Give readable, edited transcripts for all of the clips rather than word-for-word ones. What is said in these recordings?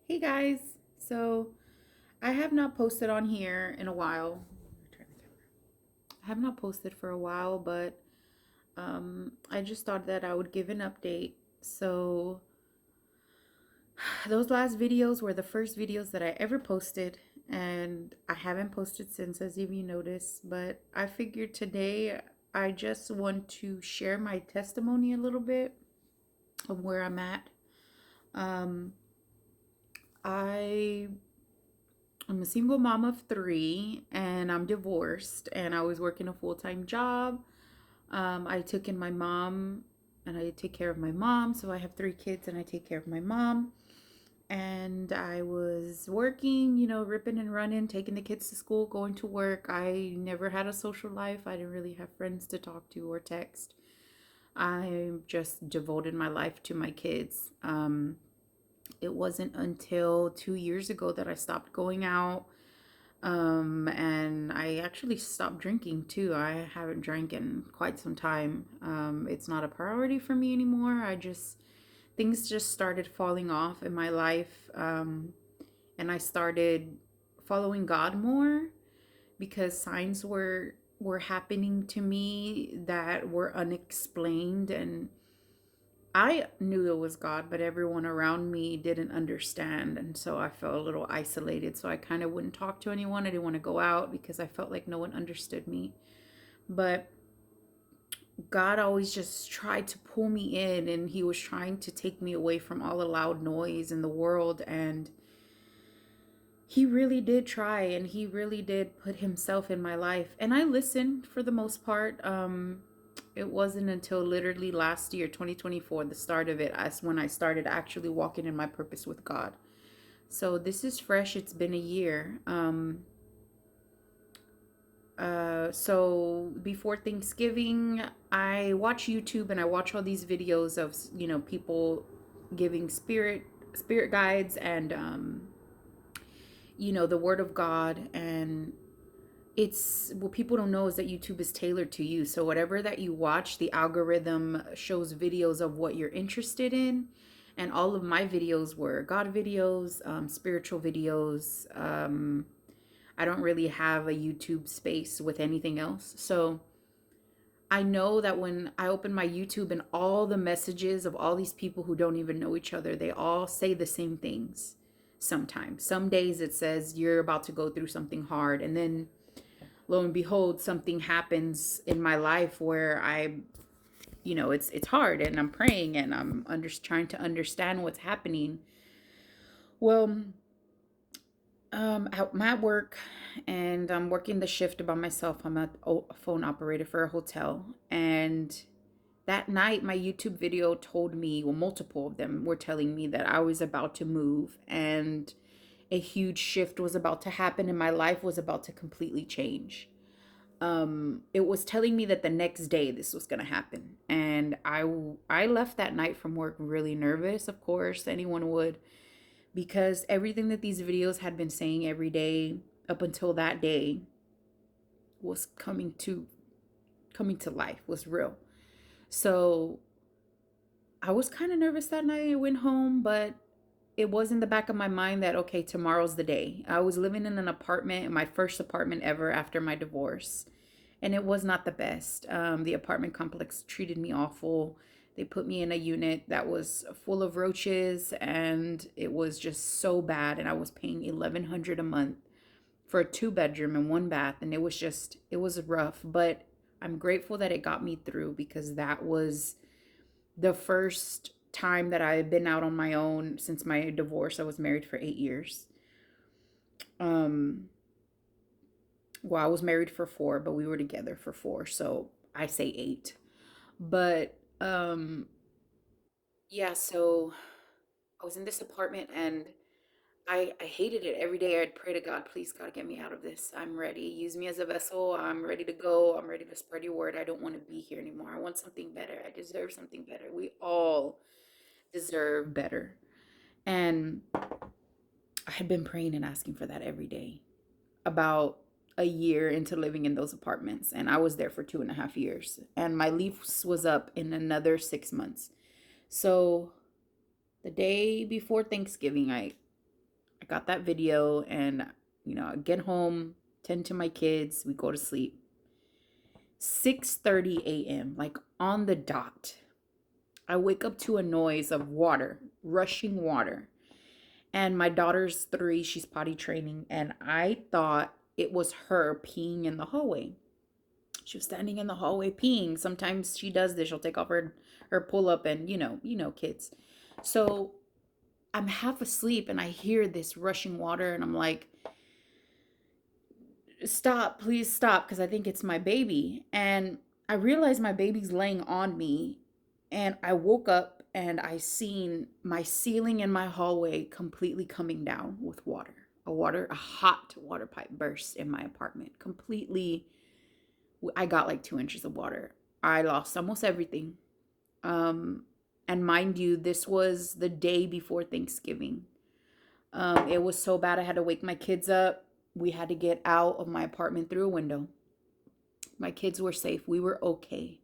Hey guys, so I have not posted on here in a while. I have not posted for a while, but I just thought that I would give an update. So those last videos were the first videos that I ever posted, and I haven't posted since, as you noticed. But I figured today I just want to share my testimony a little bit of where I'm at. Um, I I'm a single mom of three and I'm divorced and I was working a full-time job. I took in my mom and I take care of my mom. So I have three kids and I take care of my mom. And I was working, ripping and running, taking the kids to school, going to work. I never had a social life. I didn't really have friends to talk to or text. I just devoted my life to my kids. It wasn't until 2 years ago that I stopped going out. And I actually stopped drinking too. I haven't drank in quite some time. It's not a priority for me anymore. Things just started falling off in my life. And I started following God more because signs were happening to me that were unexplained, and I knew it was God, but everyone around me didn't understand. And so I felt a little isolated. So I kind of wouldn't talk to anyone. I didn't want to go out because I felt like no one understood me. But God always just tried to pull me in, and He was trying to take me away from all the loud noise in the world. And He really did try, and He really did put Himself in my life. And I listened for the most part. It wasn't until literally last year, 2024, the start of it, as when I started actually walking in my purpose with God. So this is fresh. It's been a year. So before Thanksgiving, I watch YouTube and I watch all these videos of people giving spirit guides and the Word of God. And it's what people don't know is that YouTube is tailored to you. So whatever that you watch, the algorithm shows videos of what you're interested in. And all of my videos were God videos, spiritual videos. I don't really have a YouTube space with anything else. So I know that when I open my YouTube and all the messages of all these people who don't even know each other, they all say the same things sometimes. Some days it says you're about to go through something hard. And then lo and behold, something happens in my life where it's hard, and I'm praying and I'm trying to understand what's happening. Well, I'm at work and I'm working the shift by myself. I'm a phone operator for a hotel, and that night my YouTube video told me, well, multiple of them were telling me that I was about to move and a huge shift was about to happen and my life was about to completely change. It was telling me that the next day this was going to happen, and I left that night from work really nervous. Of course anyone would, because everything that these videos had been saying every day up until that day was coming to life, was real. So I was kind of nervous that night. I went home, but it was in the back of my mind that, okay, tomorrow's the day. I was living in an apartment, my first apartment ever after my divorce, and it was not the best. The apartment complex treated me awful. They put me in a unit that was full of roaches, and it was just so bad. And I was paying $1,100 a month for a two-bedroom and one bath, and it was rough. But I'm grateful that it got me through, because that was the first time that I had been out on my own since my divorce. I was married for 8 years. Um, well, I was married for 4, but we were together for 4, so I say 8. But yeah, so I was in this apartment and I hated it. Every day I'd pray to God, please, God, get me out of this. I'm ready. Use me as a vessel. I'm ready to go. I'm ready to spread your word. I don't want to be here anymore. I want something better. I deserve something better. We all deserve better. And I had been praying and asking for that every day. About a year into living in those apartments, and I was there for 2.5 years. And my lease was up in another 6 months. So the day before Thanksgiving, I I got that video, and I get home, tend to my kids, we go to sleep. 6:30 a.m., like on the dot, I wake up to a noise of water, rushing water. And my daughter's 3, she's potty training, and I thought it was her peeing in the hallway. She was standing in the hallway peeing. Sometimes she does this. She'll take off her pull up, and kids. So I'm half asleep and I hear this rushing water, and I'm like, "Stop, please stop," because I think it's my baby. And I realize my baby's laying on me, and I woke up and I seen my ceiling in my hallway completely coming down with water. A hot water pipe burst in my apartment. Completely, I got like 2 inches of water. I lost almost everything. Um, and mind you, this was the day before Thanksgiving. It was so bad I had to wake my kids up. We had to get out of my apartment through a window. My kids were safe. We were okay.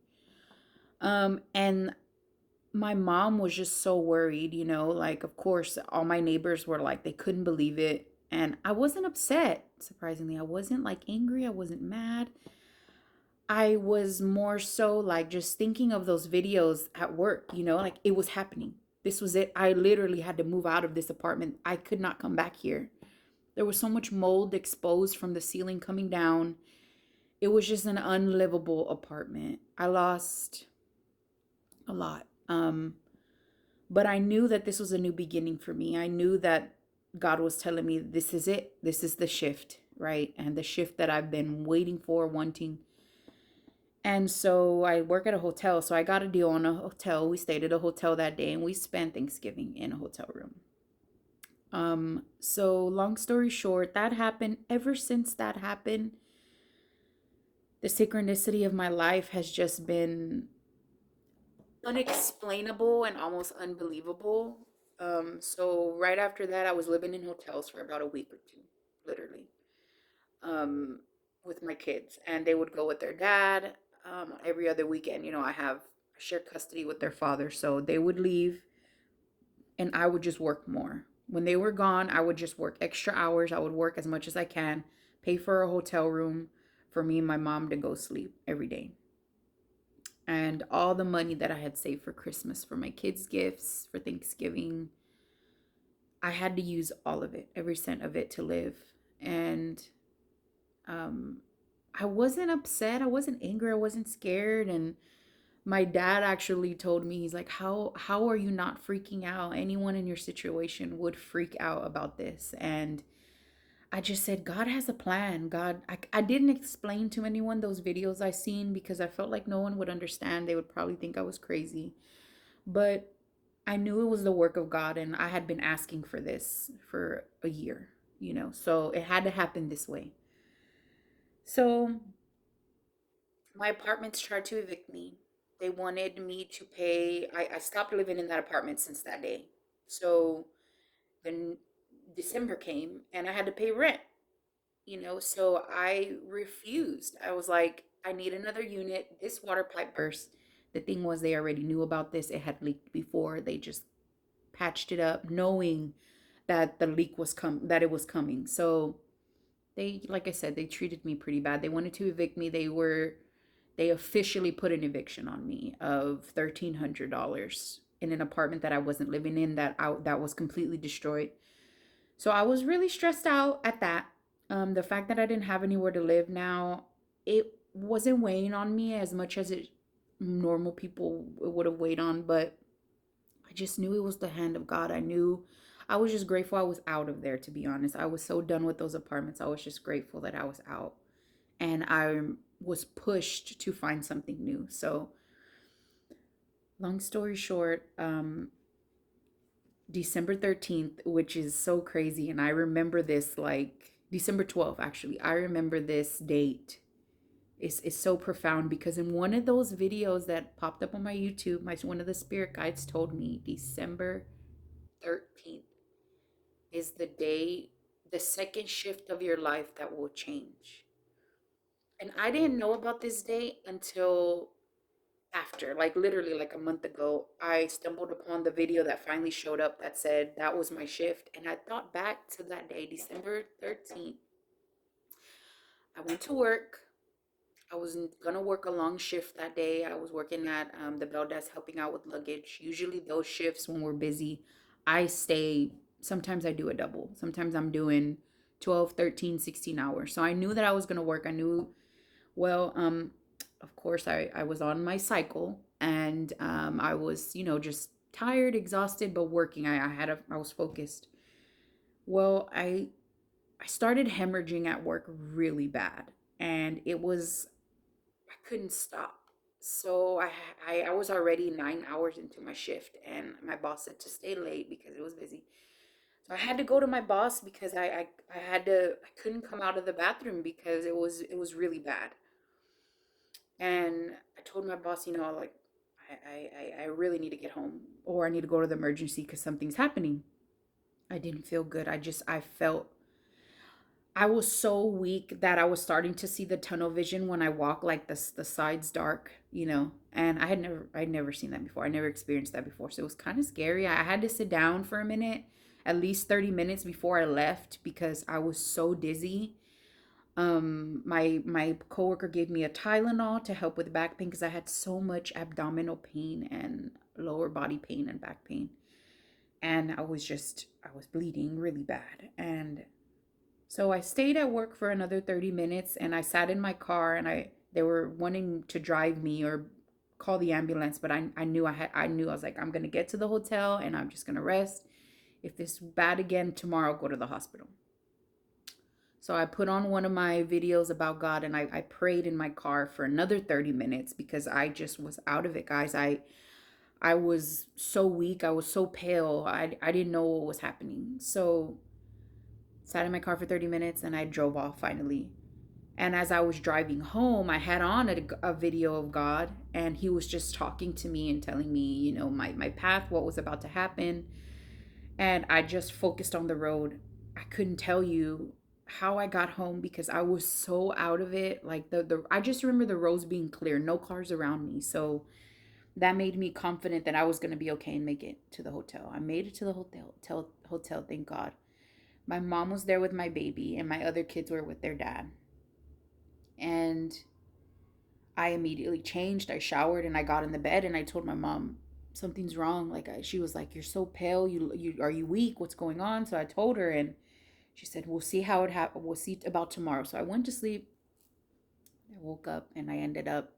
And my mom was just so worried, like, of course, all my neighbors were like, they couldn't believe it. And I wasn't upset, surprisingly. I wasn't like angry. I wasn't mad. I was more so like just thinking of those videos at work, like it was happening. This was it. I literally had to move out of this apartment. I could not come back here. There was so much mold exposed from the ceiling coming down. It was just an unlivable apartment. I lost a lot. But I knew that this was a new beginning for me. I knew that God was telling me this is it. This is the shift, right? And the shift that I've been waiting for, wanting. And so I work at a hotel. So I got a deal on a hotel. We stayed at a hotel that day and we spent Thanksgiving in a hotel room. So long story short, that happened. Ever since that happened, the synchronicity of my life has just been unexplainable and almost unbelievable. So right after that, I was living in hotels for about a week or two, literally, um, with my kids, and they would go with their dad. Every other weekend, I share custody with their father, so they would leave, and I would just work more. When they were gone, I would just work extra hours. I would work as much as I can, pay for a hotel room for me and my mom to go sleep every day. And all the money that I had saved for Christmas, for my kids' gifts, for Thanksgiving, I had to use all of it, every cent of it to live. And um, I wasn't upset. I wasn't angry. I wasn't scared. And my dad actually told me, he's like, how are you not freaking out? Anyone in your situation would freak out about this. And I just said, God has a plan. I didn't explain to anyone those videos I seen because I felt like no one would understand. They would probably think I was crazy. But I knew it was the work of God, and I had been asking for this for a year, so it had to happen this way. So my apartments tried to evict me. They wanted me to pay. I stopped living in that apartment since that day. So then December came and I had to pay rent. So I refused. I was like, I need another unit. This water pipe burst. The thing was, they already knew about this. It had leaked before. They just patched it up, knowing that that it was coming. So they, like I said, they treated me pretty bad. They wanted to evict me. They officially put an eviction on me of $1,300 in an apartment that I wasn't living in, that was completely destroyed. So I was really stressed out at that. The fact that I didn't have anywhere to live now, it wasn't weighing on me as much as it normal people would have weighed on, but I just knew it was the hand of God. I was just grateful I was out of there, to be honest. I was so done with those apartments. I was just grateful that I was out, and I was pushed to find something new. So, long story short, December 13th, which is so crazy. And I remember this like December 12th, actually. I remember this date. It's so profound because in one of those videos that popped up on my YouTube, one of the spirit guides told me December 13th is the day, the second shift of your life that will change. And I didn't know about this day until after, like literally like a month ago, I stumbled upon the video that finally showed up that said that was my shift. And I thought back to that day, December 13th. I went to work. I was gonna work a long shift that day. I was working at the bell desk helping out with luggage. Usually, those shifts when we're busy, I stay. Sometimes I do a double. Sometimes I'm doing 12, 13, 16 hours. So I knew that I was gonna work. I knew, well, of course, I was on my cycle and I was, just tired, exhausted, but working. I was focused. Well, I started hemorrhaging at work really bad, and I couldn't stop. So I was already 9 hours into my shift, and my boss said to stay late because it was busy. So I had to go to my boss because I couldn't come out of the bathroom because it was really bad. And I told my boss, like I really need to get home, or I need to go to the emergency because something's happening. I didn't feel good. I felt I was so weak that I was starting to see the tunnel vision when I walk, like the sides dark, And I'd never seen that before. I never experienced that before, so it was kind of scary. I had to sit down for a minute, at least 30 minutes before I left because I was so dizzy. My coworker gave me a Tylenol to help with back pain because I had so much abdominal pain and lower body pain and back pain, and I was bleeding really bad. And so I stayed at work for another 30 minutes and I sat in my car, and they were wanting to drive me or call the ambulance, but I knew I was like, I'm gonna get to the hotel and I'm just gonna rest. If it's bad again tomorrow, I'll go to the hospital. So I put on one of my videos about God, and I prayed in my car for another 30 minutes because I just was out of it, guys. I was so weak, I was so pale. I didn't know what was happening. So sat in my car for 30 minutes and I drove off finally. And as I was driving home, I had on a video of God, and He was just talking to me and telling me, my path, what was about to happen. And I just focused on the road. I couldn't tell you how I got home because I was so out of it. Like I just remember the roads being clear, no cars around me. So that made me confident that I was going to be okay and make it to the hotel. I made it to the hotel, thank God. My mom was there with my baby, and my other kids were with their dad. And I immediately changed. I showered and I got in the bed and I told my mom something's wrong. Like she was like, "You're so pale. You are you weak? What's going on?" So I told her, and she said, "We'll see how it happens. We'll see about tomorrow." So I went to sleep. I woke up and I ended up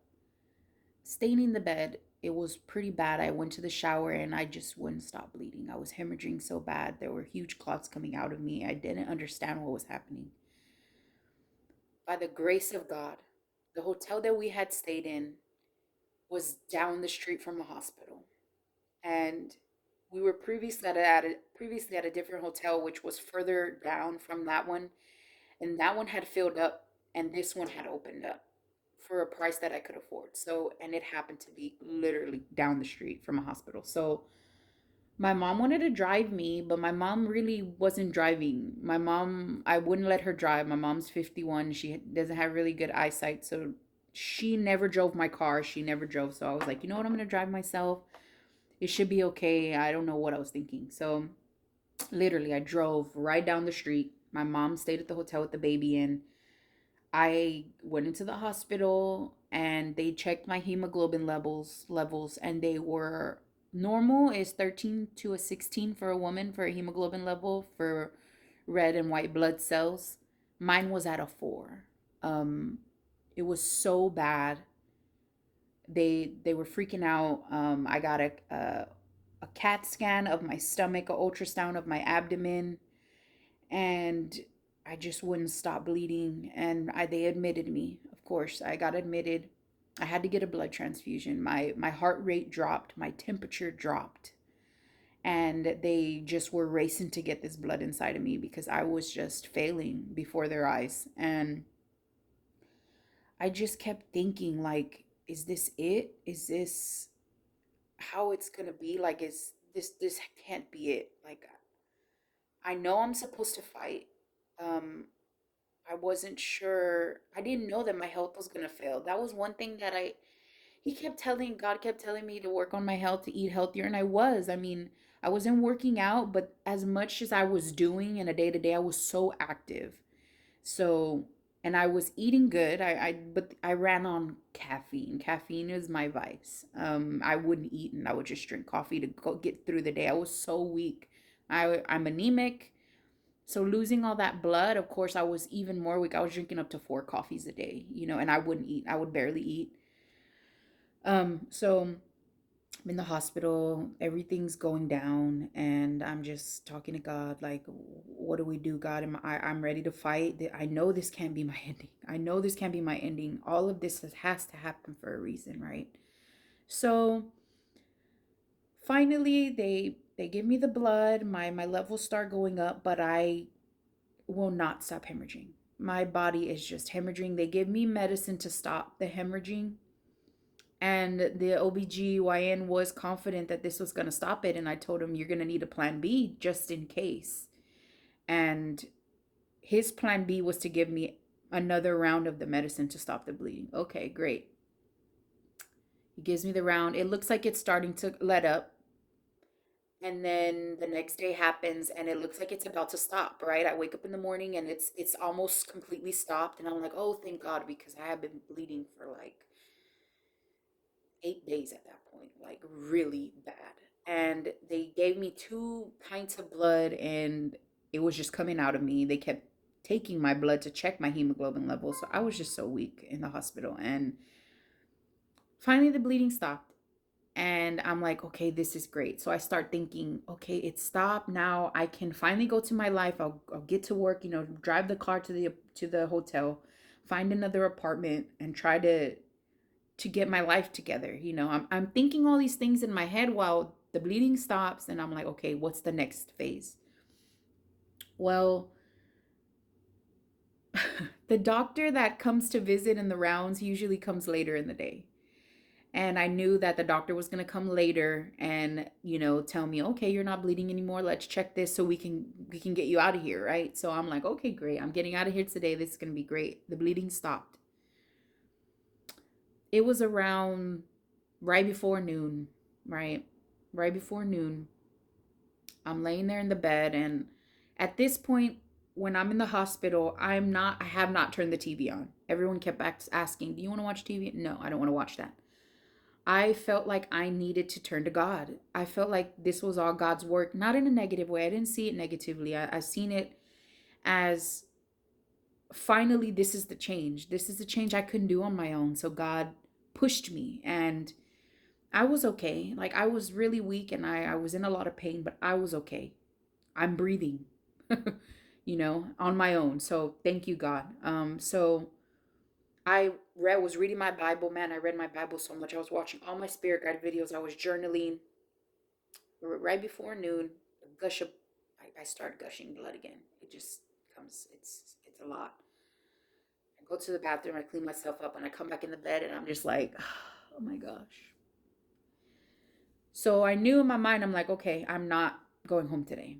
staying in the bed. It was pretty bad. I went to the shower and I just wouldn't stop bleeding. I was hemorrhaging so bad. There were huge clots coming out of me. I didn't understand what was happening. By the grace of God, the hotel that we had stayed in was down the street from a hospital. And we were previously at a different hotel which was further down from that one, and that one had filled up and this one had opened up for a price that I could afford. So, and it happened to be literally down the street from a hospital. So, my mom wanted to drive me, but my mom really wasn't driving. My mom, I wouldn't let her drive. My mom's 51. She doesn't have really good eyesight. So she never drove my car. She never drove. So I was like, you know what? I'm going to drive myself. It should be okay. I don't know what I was thinking. So literally, I drove right down the street. My mom stayed at the hotel with the baby, and I went into the hospital and they checked my hemoglobin levels, and they were normal is 13 to a 16 for a woman for a hemoglobin level for red and white blood cells. Mine was at a 4. Um it was so bad. They were freaking out. I got a CAT scan of my stomach, a ultrasound of my abdomen, and I just wouldn't stop bleeding. And they admitted me. Of course, I got admitted. I had to get a blood transfusion. My heart rate dropped, my temperature dropped, and they just were racing to get this blood inside of me because I was just failing before their eyes. And I just kept thinking, like, is this it? Is this how it's gonna be? Like, is this can't be it? Like, I know I'm supposed to fight. Um, I wasn't sure. I didn't know that my health was gonna fail. That was one thing that God kept telling me to work on my health, to eat healthier. And I was. I mean, I wasn't working out, but as much as I was doing in a day to day, I was so active. So, and I was eating good. But I ran on caffeine. Caffeine is my vice. I wouldn't eat and I would just drink coffee to go get through the day. I was so weak. I'm anemic. So losing all that blood, of course, I was even more weak. I was drinking up to 4 coffees a day, and I wouldn't eat. I would barely eat. So I'm in the hospital, everything's going down, and I'm just talking to God, like, what do we do, God? I'm ready to fight. I know this can't be my ending. I know this can't be my ending. All of this has to happen for a reason, right? So finally, they give me the blood. My levels start going up, but I will not stop hemorrhaging. My body is just hemorrhaging. They give me medicine to stop the hemorrhaging, and the OBGYN was confident that this was going to stop it. And I told him, you're going to need a plan B just in case. And his plan B was to give me another round of the medicine to stop the bleeding. Okay, great. He gives me the round. It looks like it's starting to let up. And then the next day happens and it looks like it's about to stop, right? I wake up in the morning and it's almost completely stopped. And I'm like, oh, thank God, because I have been bleeding for like 8 days at that point, like really bad. And they gave me 2 pints of blood and it was just coming out of me. They kept taking my blood to check my hemoglobin level. So I was just so weak in the hospital. And finally, the bleeding stopped. And I'm like, okay, this is great. So I start thinking, okay, it stopped. Now I can finally go to my life. I'll get to work, drive the car to the hotel, find another apartment and try to get my life together. I'm thinking all these things in my head while the bleeding stops and I'm like, okay, what's the next phase? Well, the doctor that comes to visit in the rounds usually comes later in the day. And I knew that the doctor was going to come later and, tell me, okay, you're not bleeding anymore. Let's check this so we can get you out of here, right? So I'm like, okay, great. I'm getting out of here today. This is going to be great. The bleeding stopped. It was around right before noon, right? Right before noon. I'm laying there in the bed, and at this point, when I'm in the hospital, I have not turned the TV on. Everyone kept asking, do you want to watch TV? No, I don't want to watch that. I felt like I needed to turn to God. I felt like this was all God's work, not in a negative way. I didn't see it negatively. I seen it as finally, this is the change. This is the change I couldn't do on my own. So God pushed me, and I was okay. Like, I was really weak and I was in a lot of pain, but I was okay. I'm breathing, on my own. So thank you, God. So was reading my Bible, man. I read my Bible so much. I was watching all my spirit guide videos. I was journaling. Right before noon, gush of, I start gushing blood again. It just comes. It's a lot. I go to the bathroom. I clean myself up, and I come back in the bed, and I'm just like, oh my gosh. So I knew in my mind, I'm like, okay, I'm not going home today.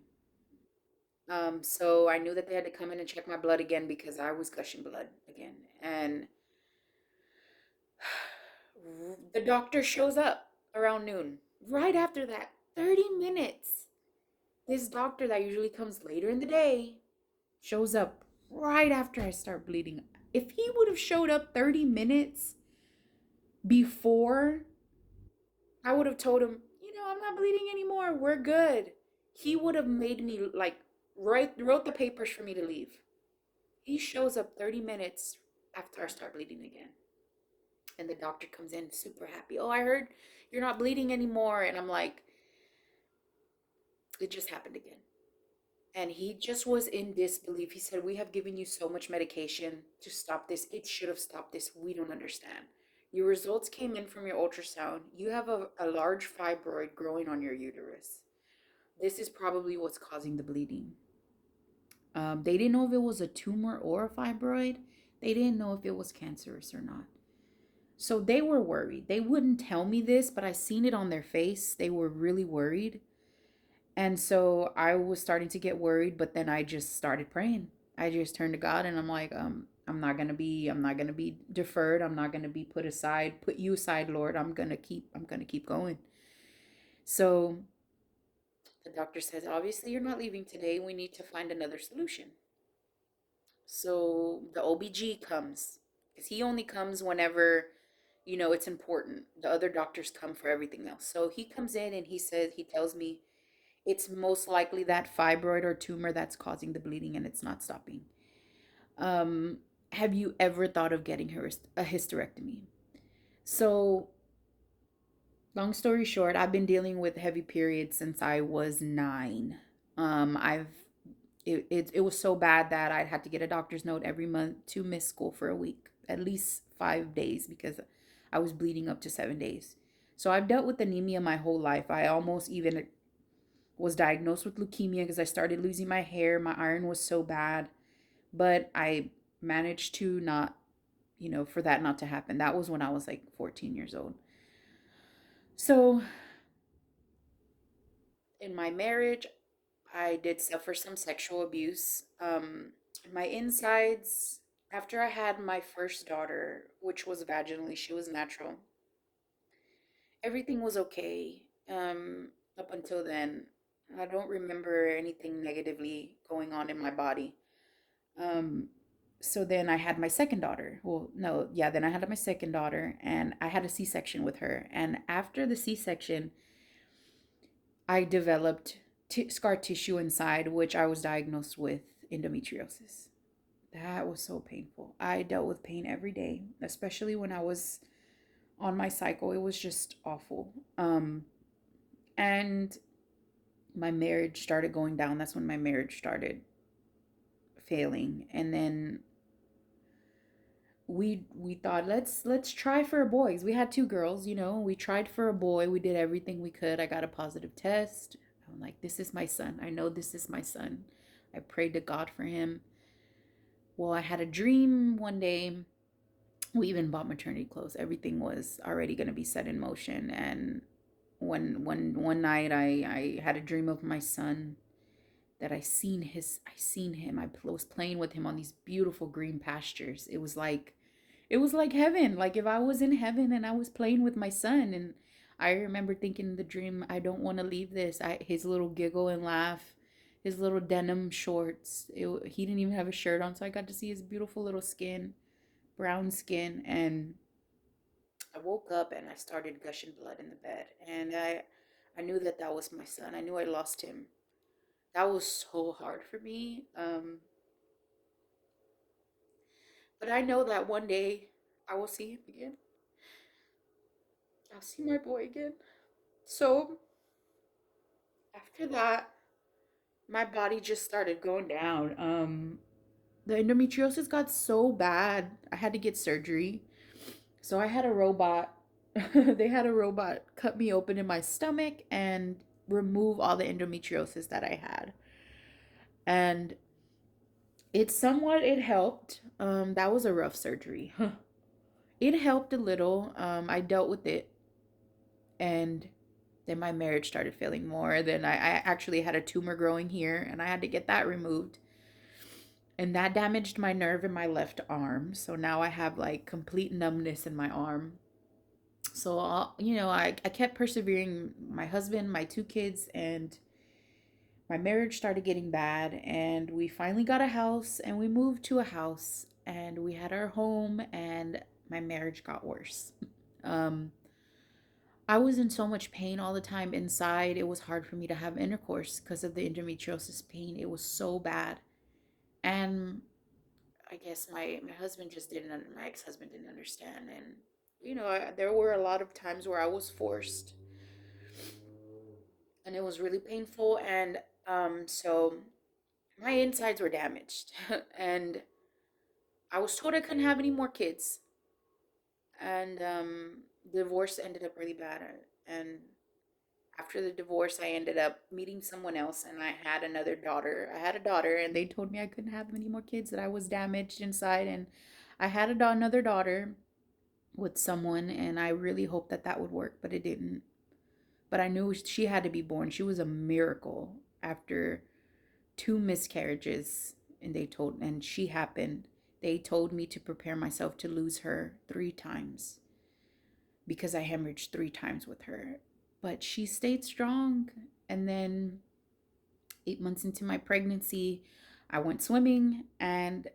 So I knew that they had to come in and check my blood again because I was gushing blood again. And the doctor shows up around noon. Right after that, 30 minutes. This doctor that usually comes later in the day shows up right after I start bleeding. If he would have showed up 30 minutes before, I would have told him, I'm not bleeding anymore. We're good. He would have made me like wrote the papers for me to leave. He shows up 30 minutes after I start bleeding again. And the doctor comes in super happy. Oh, I heard you're not bleeding anymore. And I'm like, it just happened again. And he just was in disbelief. He said, we have given you so much medication to stop this. It should have stopped this. We don't understand. Your results came in from your ultrasound. You have a large fibroid growing on your uterus. This is probably what's causing the bleeding. They didn't know if it was a tumor or a fibroid. They didn't know if it was cancerous or not. So they were worried. They wouldn't tell me this, but I seen it on their face. They were really worried. And so I was starting to get worried, but then I just started praying. I just turned to God and I'm like, I'm not going to be deferred. I'm not going to be put you aside, Lord. I'm going to keep going. So the doctor says, obviously, you're not leaving today. We need to find another solution. So the OBG comes because he only comes whenever, it's important. The other doctors come for everything else. So he comes in and he tells me it's most likely that fibroid or tumor that's causing the bleeding and it's not stopping. Um, have you ever thought of getting a hysterectomy? So, long story short, I've been dealing with heavy periods since I was 9. I've it was so bad that I had to get a doctor's note every month to miss school for a week, at least 5 days, because I was bleeding up to 7 days. So I've dealt with anemia my whole life. I almost even was diagnosed with leukemia because I started losing my hair. My iron was so bad, but I managed to not, for that not to happen. That was when I was like 14 years old. So in my marriage, I did suffer some sexual abuse. My insides, after I had my first daughter, which was vaginally, she was natural, everything was okay. Up until then, I don't remember anything negatively going on in my body. Um, so then I had my second daughter. Well, no, yeah, then I had my second daughter and I had a C-section with her. And after the C-section, I developed scar tissue inside, which I was diagnosed with endometriosis. That was so painful. I dealt with pain every day, especially when I was on my cycle. It was just awful. And my marriage started going down. That's when my marriage started failing. And then we thought let's try for boys. We had two girls, we tried for a boy. We did everything we could. I got a positive test. I'm like, this is my son. I know this is my son. I prayed to God for him. Well, I had a dream one day. We even bought maternity clothes. Everything was already going to be set in motion. And one night I had a dream of my son that I seen him. I was playing with him on these beautiful green pastures. It was like heaven. Like if I was in heaven and I was playing with my son. And I remember thinking in the dream, I don't want to leave this. His little giggle and laugh, his little denim shorts. He didn't even have a shirt on, so I got to see his beautiful little skin, brown skin. And I woke up and I started gushing blood in the bed. And I knew that was my son. I knew I lost him. That was so hard for me. But I know that one day I will see him again. I'll see my boy again. So after that, my body just started going down. The endometriosis got so bad, I had to get surgery. So I had a robot. They had a robot cut me open in my stomach and remove all the endometriosis that I had. And it helped. That was a rough surgery. It helped a little. I dealt with it, and then my marriage started failing more. Then I actually had a tumor growing here, and I had to get that removed. And that damaged my nerve in my left arm. So now I have like complete numbness in my arm. So, I kept persevering. My husband, my two kids, and my marriage started getting bad. And we finally got a house and we moved to a house and we had our home, and my marriage got worse. Um, I was in so much pain all the time inside. It was hard for me to have intercourse because of the endometriosis pain. It was so bad. And I guess my husband just didn't, my ex husband didn't understand. And, there were a lot of times where I was forced and it was really painful. And so my insides were damaged. And I was told I couldn't have any more kids. And divorce ended up really bad. And after the divorce, I ended up meeting someone else, and I had another daughter. I had a daughter, and they told me I couldn't have any more kids, that I was damaged inside. And I had another daughter with someone, and I really hoped that would work, but it didn't. But I knew she had to be born. She was a miracle after two miscarriages, and she happened. they told me to prepare myself to lose her 3 times because I hemorrhaged 3 times with her. But she stayed strong. And then 8 months into my pregnancy, I went swimming. And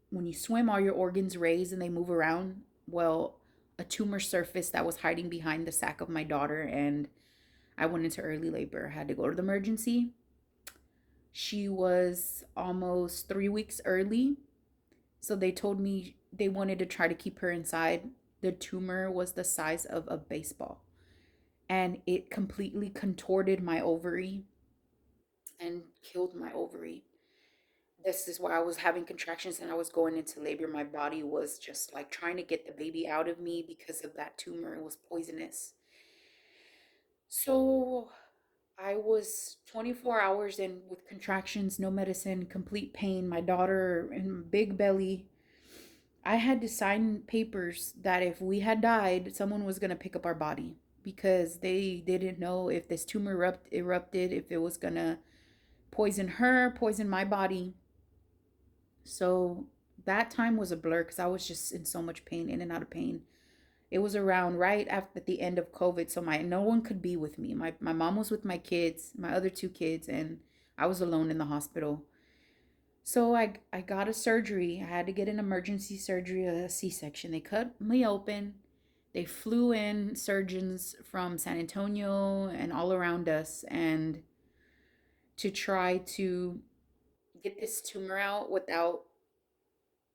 when you swim, all your organs raise and they move around. Well, a tumor surfaced that was hiding behind the sac of my daughter, and I went into early labor. I had to go to the emergency. She was almost 3 weeks early. So they told me they wanted to try to keep her inside. The tumor was the size of a baseball, and it completely contorted my ovary and killed my ovary. This is why I was having contractions and I was going into labor. My body was just like trying to get the baby out of me because of that tumor. It was poisonous. So I was 24 hours in with contractions, no medicine, complete pain, my daughter in big belly. I had to sign papers that if we had died, someone was going to pick up our body because they didn't know if this tumor erupted, if it was going to poison her, poison my body. So that time was a blur because I was just in so much pain, in and out of pain. It was around right after the end of COVID, so my no one could be with me. My mom was with my kids, my other 2 kids, and I was alone in the hospital. So I got a surgery. I had to get an emergency surgery, a C-section. They cut me open. They flew in surgeons from San Antonio and all around us, and to try to get this tumor out without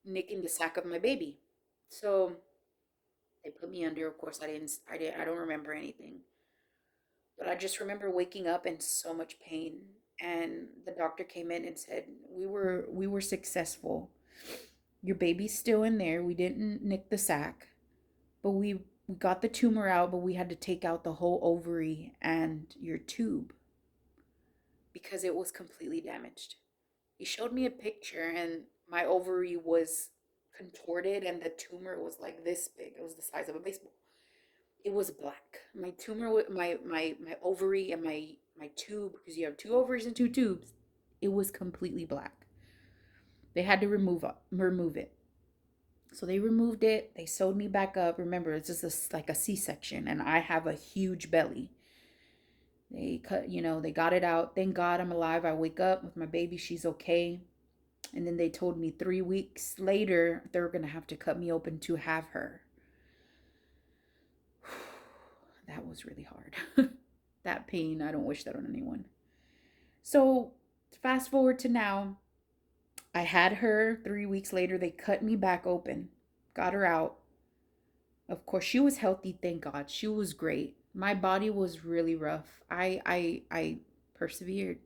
nicking the sac of my baby. So they put me under. Of course, I don't remember anything. But I just remember waking up in so much pain, and the doctor came in and said, "We were successful. Your baby's still in there. We didn't nick the sac, but we got the tumor out, but we had to take out the whole ovary and your tube because it was completely damaged." He showed me a picture, and my ovary was contorted and the tumor was like this big. It was the size of a baseball. It was black. My tumor, my ovary and my tube, because you have two ovaries and two tubes, it was completely black. They had to remove it. So they removed it. They sewed me back up. Remember, it's just like a C-section, and I have a huge belly. They cut, they got it out. Thank God I'm alive. I wake up with my baby. She's okay. And then they told me 3 weeks later they're gonna have to cut me open to have her. That was really hard. That pain, I don't wish that on anyone. So, fast forward to now, I had her 3 weeks later. They cut me back open, got her out. Of course, she was healthy, thank God. She was great. My body was really rough. I persevered.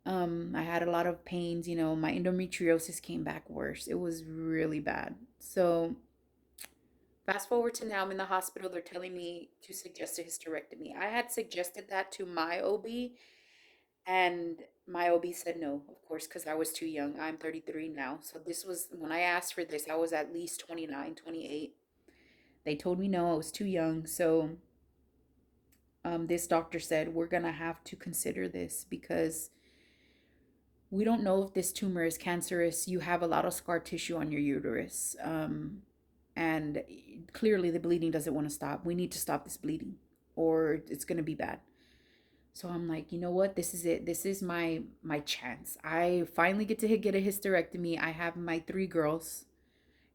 I had a lot of pains, my endometriosis came back worse. It was really bad. So, fast forward to now, I'm in the hospital. They're telling me to suggest a hysterectomy. I had suggested that to my OB, and my OB said no, of course, because I was too young. I'm 33 now. So this was when I asked for this, I was at least 29, 28. They told me no, I was too young. So this doctor said, we're going to have to consider this because we don't know if this tumor is cancerous. You have a lot of scar tissue on your uterus. And clearly the bleeding doesn't want to stop. We need to stop this bleeding or it's going to be bad. So I'm like, you know what? This is it. This is my chance. I finally get to get a hysterectomy. I have my 3 girls,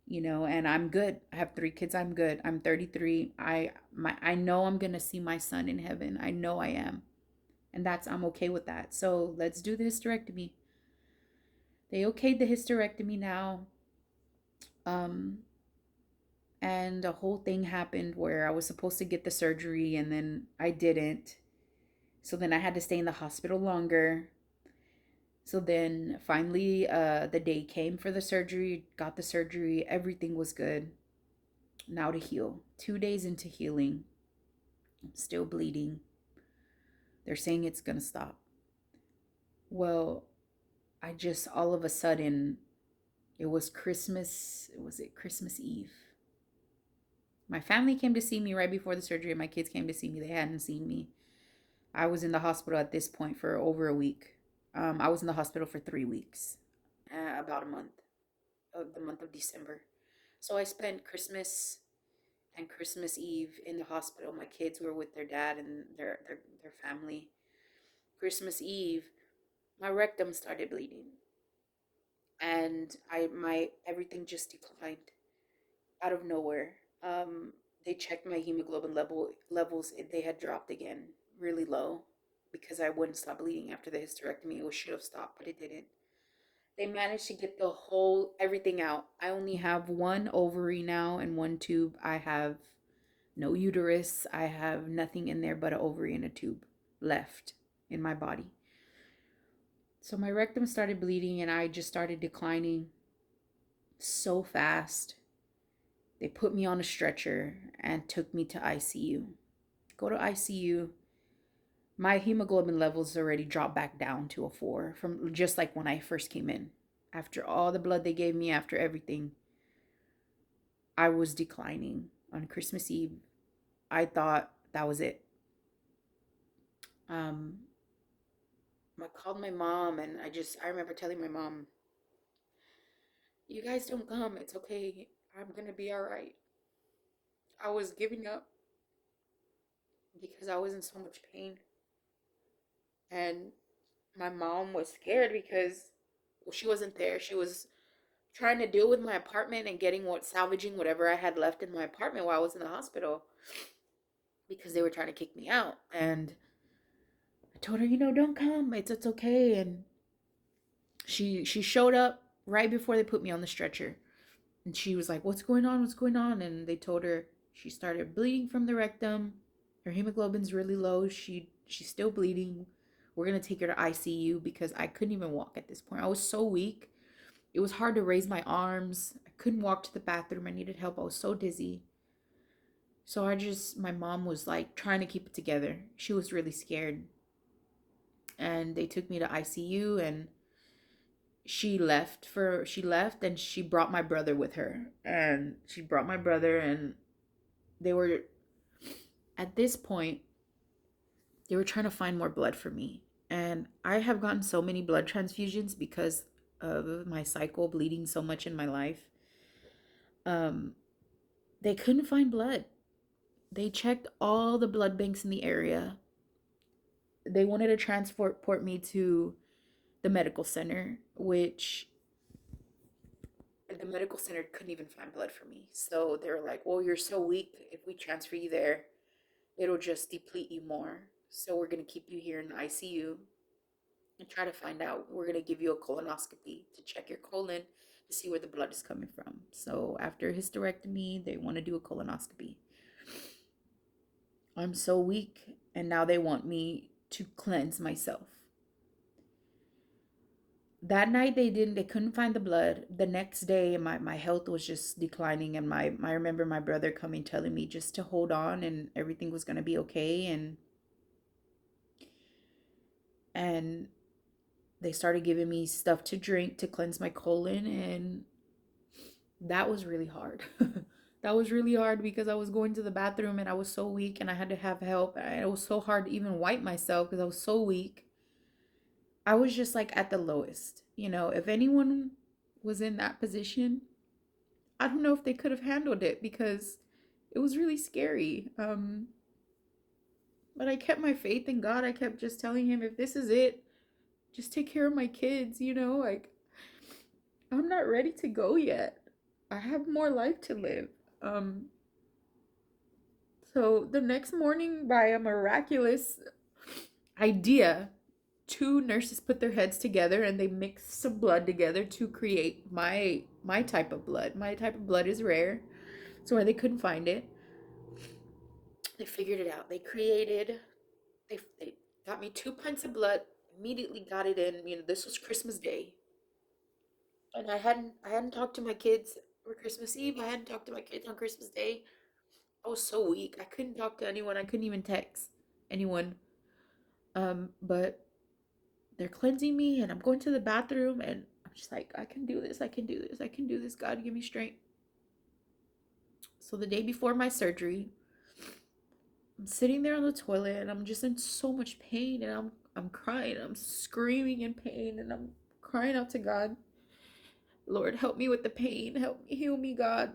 and I'm good. I have 3 kids. I'm good. I'm 33. I know I'm going to see my son in heaven. I know I am. And I'm okay with that. So let's do the hysterectomy. They okayed the hysterectomy now. Um and a whole thing happened where I was supposed to get the surgery and then I didn't. So then I had to stay in the hospital longer. So then finally the day came for the surgery, got the surgery, everything was good. Now to heal. 2 days into healing, I'm still bleeding. They're saying it's going to stop. Well, I just all of a sudden, it was Christmas, was it Christmas Eve? My family came to see me right before the surgery. My kids came to see me. They hadn't seen me. I was in the hospital at this point for over a week. I was in the hospital for 3 weeks, about a month. of the month of December. So I spent Christmas and Christmas Eve in the hospital. My kids were with their dad and their family. Christmas Eve, my rectum started bleeding, and I my everything just declined out of nowhere. They checked my hemoglobin levels. They had dropped again, really low, because I wouldn't stop bleeding after the hysterectomy. It should have stopped, but it didn't. They managed to get the whole everything out. I only have one ovary now and one tube. I have no uterus. I have nothing in there but an ovary and a tube left in my body. So my rectum started bleeding and I just started declining so fast. They put me on a stretcher and took me to ICU. Go to ICU. My hemoglobin levels already dropped back down to a 4 from just like when I first came in. After all the blood they gave me, after everything, I was declining on Christmas Eve. I thought that was it. Um, I called my mom and I remember telling my mom, "You guys don't come. It's okay. I'm gonna be all right." I was giving up because I was in so much pain, and my mom was scared because, well, she wasn't there. She was trying to deal with my apartment and salvaging whatever I had left in my apartment while I was in the hospital because they were trying to kick me out. And I told her, don't come. It's okay. And she showed up right before they put me on the stretcher. And she was like, "What's going on? What's going on?" And they told her she started bleeding from the rectum. Her hemoglobin's really low. She's still bleeding. We're gonna take her to ICU because I couldn't even walk at this point. I was so weak. It was hard to raise my arms. I couldn't walk to the bathroom. I needed help. I was so dizzy. So my mom was like trying to keep it together. She was really scared. And they took me to ICU and she left and she brought my brother with her. And she brought my brother and they were at this point they were trying to find more blood for me. And I have gotten so many blood transfusions because of my cycle bleeding so much in my life. Um they couldn't find blood. They checked all the blood banks in the area. They wanted to transport me to the medical center, which the medical center couldn't even find blood for me. So they were like, "Well, you're so weak. If we transfer you there, it'll just deplete you more. So we're going to keep you here in the ICU and try to find out. We're going to give you a colonoscopy to check your colon to see where the blood is coming from." So after hysterectomy, they want to do a colonoscopy. I'm so weak, and now they want me to cleanse myself. That night they couldn't find the blood. The next day my health was just declining, and I remember my brother coming telling me just to hold on and everything was going to be okay. And they started giving me stuff to drink to cleanse my colon, and that was really hard. That was really hard because I was going to the bathroom and I was so weak and I had to have help. It was so hard to even wipe myself because I was so weak. I was just like at the lowest. If anyone was in that position, I don't know if they could have handled it because it was really scary. But I kept my faith in God. I kept just telling him, if this is it, just take care of my kids, like I'm not ready to go yet. I have more life to live. Um so the next morning, by a miraculous idea, two nurses put their heads together and they mixed some blood together to create my type of blood. My type of blood is rare. So where they couldn't find it, they figured it out. They got me 2 pints of blood, immediately got it in. This was Christmas Day. And I hadn't talked to my kids for Christmas Eve. I hadn't talked to my kids on Christmas Day. I was so weak. I couldn't talk to anyone. I couldn't even text anyone. But they're cleansing me and I'm going to the bathroom and I'm just like, I can do this. I can do this. I can do this. God, give me strength. So the day before my surgery, I'm sitting there on the toilet and I'm just in so much pain and I'm crying. I'm screaming in pain and I'm crying out to God. Lord, help me with the pain. Help me, heal me, God.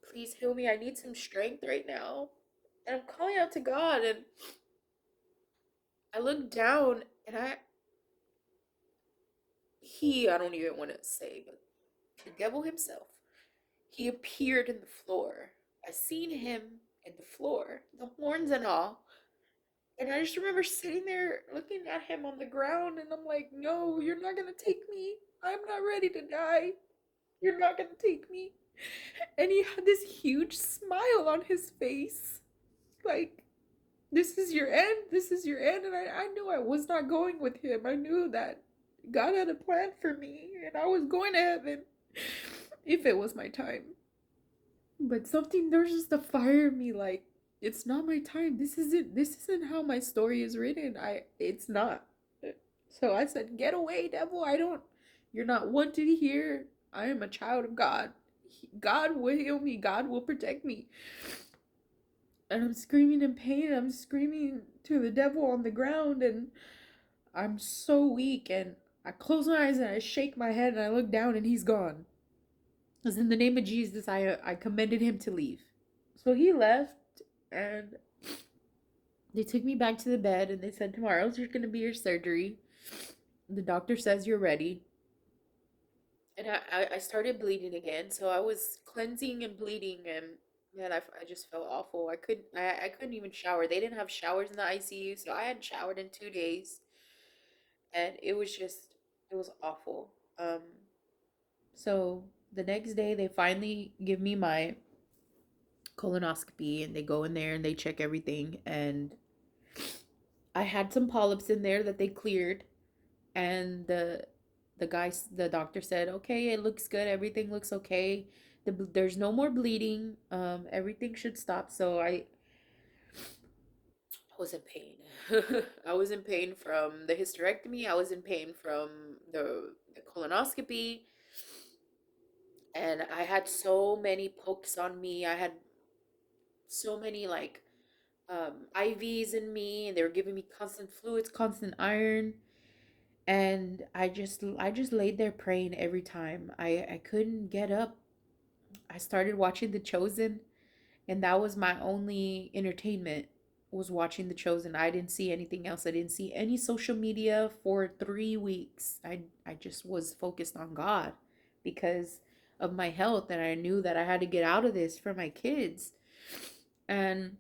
Please heal me. I need some strength right now. And I'm calling out to God, and I look down, and I don't even want to say, but the devil himself, he appeared in the floor. I seen him in the floor, the horns and all. And I just remember sitting there looking at him on the ground, and I'm like, no, you're not gonna take me. I'm not ready to die. You're not gonna take me. And he had this huge smile on his face. Like, this is your end. This is your end. And I knew I was not going with him. I knew that God had a plan for me, and I was going to heaven if it was my time. But something, there's just a fire in me, like, it's not my time. This isn't how my story is written. It's not. So I said, get away, devil. You're not wanted here. I am a child of God. God will heal me. God will protect me. And I'm screaming in pain. I'm screaming to the devil on the ground, and I'm so weak. And I close my eyes and I shake my head and I look down and he's gone. Because in the name of Jesus, I commended him to leave. So he left, and they took me back to the bed and they said, tomorrow's going to be your surgery. The doctor says you're ready. And I started bleeding again. So I was cleansing and bleeding, and man, I just felt awful. I couldn't even shower. They didn't have showers in the ICU, so I hadn't showered in 2 days. And it was awful. So the next day they finally give me my colonoscopy, and they go in there and they check everything, and I had some polyps in there that they cleared, and the doctor said, okay, it looks good, everything looks okay, there's no more bleeding, everything should stop. So I was in pain. I was in pain from the hysterectomy, I was in pain from the colonoscopy, and I had so many pokes on me. I had so many, like, IVs in me, and they were giving me constant fluids, constant iron. And I just laid there praying every time. I couldn't get up. I started watching The Chosen, and that was my only entertainment, was watching The Chosen. I didn't see anything else. I didn't see any social media for 3 weeks. I just was focused on God because of my health, and I knew that I had to get out of this for my kids. And